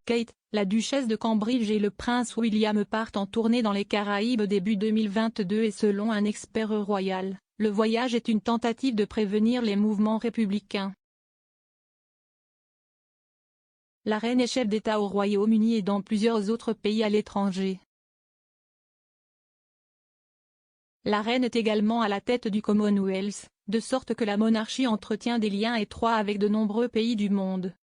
Kate, la duchesse de Cambridge et le prince William partent en tournée dans les Caraïbes début 2022 et selon un expert royal, le voyage est une tentative de prévenir les mouvements républicains. La reine est chef d'État au Royaume-Uni et dans plusieurs autres pays à l'étranger. La reine est également à la tête du Commonwealth, de sorte que la monarchie entretient des liens étroits avec de nombreux pays du monde.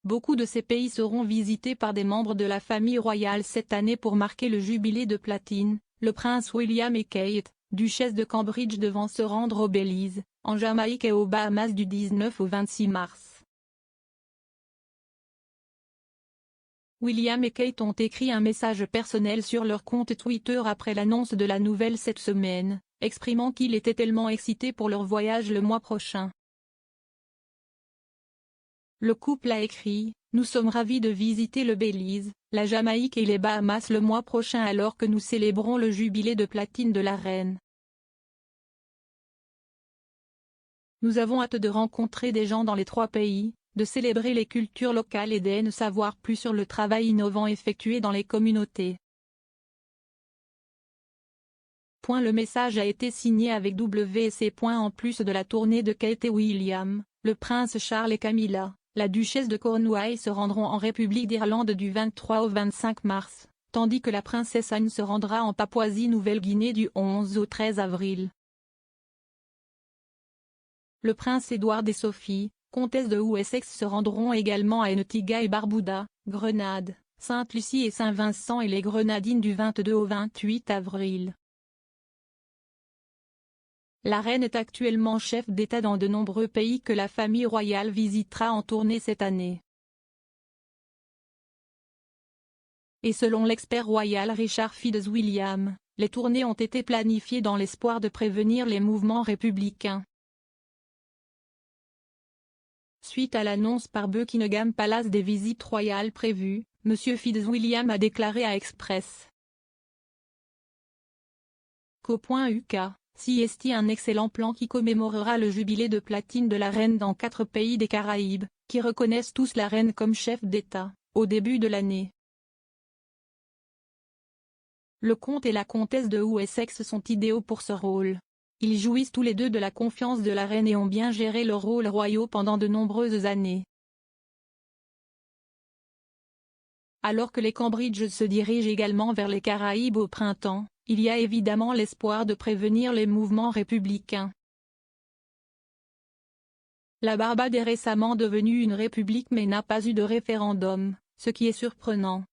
Beaucoup de ces pays seront visités par des membres de la famille royale cette année pour marquer le jubilé de platine. Le prince William et Kate, duchesse de Cambridge devant se rendre au Belize, en Jamaïque et aux Bahamas du 19 au 26 mars. William et Kate ont écrit un message personnel sur leur compte Twitter après l'annonce de la nouvelle cette semaine, exprimant qu'ils étaient tellement excités pour leur voyage le mois prochain. Le couple a écrit « Nous sommes ravis de visiter le Belize, la Jamaïque et les Bahamas le mois prochain alors que nous célébrons le jubilé de platine de la reine. Nous avons hâte de rencontrer des gens dans les 3 pays, de célébrer les cultures locales et d'en savoir plus sur le travail innovant effectué dans les communautés. » Le message a été signé avec WC. En plus de la tournée de Kate et William, le prince Charles et Camilla, la duchesse de Cornouailles se rendront en République d'Irlande du 23 au 25 mars, tandis que la princesse Anne se rendra en Papouasie-Nouvelle-Guinée du 11 au 13 avril. Le prince Édouard et Sophie, comtesse de Wessex se rendront également à Antigua et Barbuda, Grenade, Sainte-Lucie et Saint-Vincent et les Grenadines du 22 au 28 avril. La reine est actuellement chef d'État dans de nombreux pays que la famille royale visitera en tournée cette année. Et selon l'expert royal Richard Fitzwilliam, les tournées ont été planifiées dans l'espoir de prévenir les mouvements républicains. Suite à l'annonce par Buckingham Palace des visites royales prévues, M. Fitzwilliam a déclaré à Express Co.uk, CST un excellent plan qui commémorera le jubilé de platine de la reine dans 4 pays des Caraïbes, qui reconnaissent tous la reine comme chef d'État, au début de l'année. Le comte et la comtesse de Wessex sont idéaux pour ce rôle. Ils jouissent tous les deux de la confiance de la reine et ont bien géré leur rôle royal pendant de nombreuses années. Alors que les Cambridge se dirigent également vers les Caraïbes au printemps, il y a évidemment l'espoir de prévenir les mouvements républicains. La Barbade est récemment devenue une république mais n'a pas eu de référendum, ce qui est surprenant.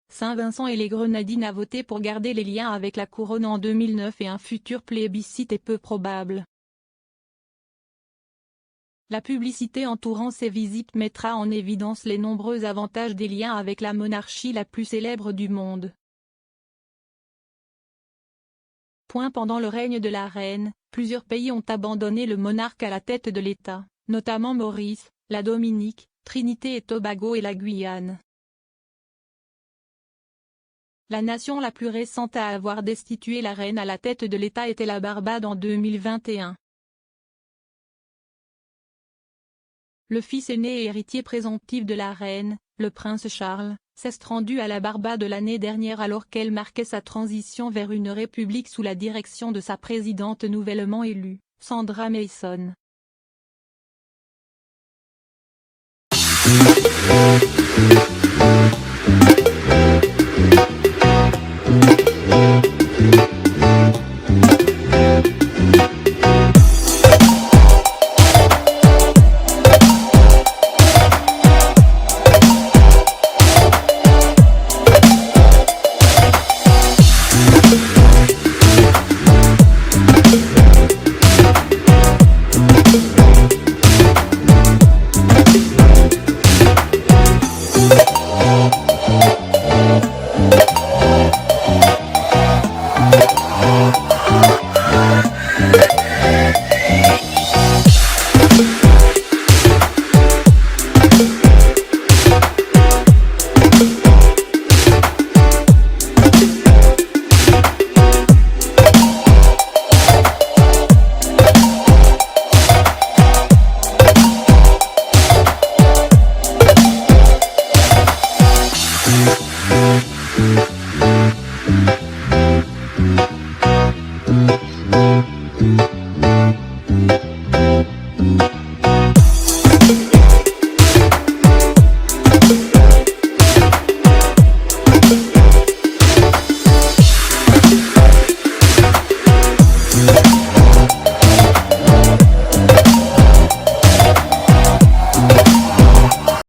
Saint-Vincent et les Grenadines a voté pour garder les liens avec la couronne en 2009 et un futur plébiscite est peu probable. La publicité entourant ces visites mettra en évidence les nombreux avantages des liens avec la monarchie la plus célèbre du monde. Pendant le règne de la reine, plusieurs pays ont abandonné le monarque à la tête de l'État, notamment Maurice, la Dominique, Trinité et Tobago et la Guyane. La nation la plus récente à avoir destitué la reine à la tête de l'État était la Barbade en 2021. Le fils aîné et héritier présomptif de la reine, le prince Charles, s'est rendu à la Barbade l'année dernière alors qu'elle marquait sa transition vers une république sous la direction de sa présidente nouvellement élue, Sandra Mason.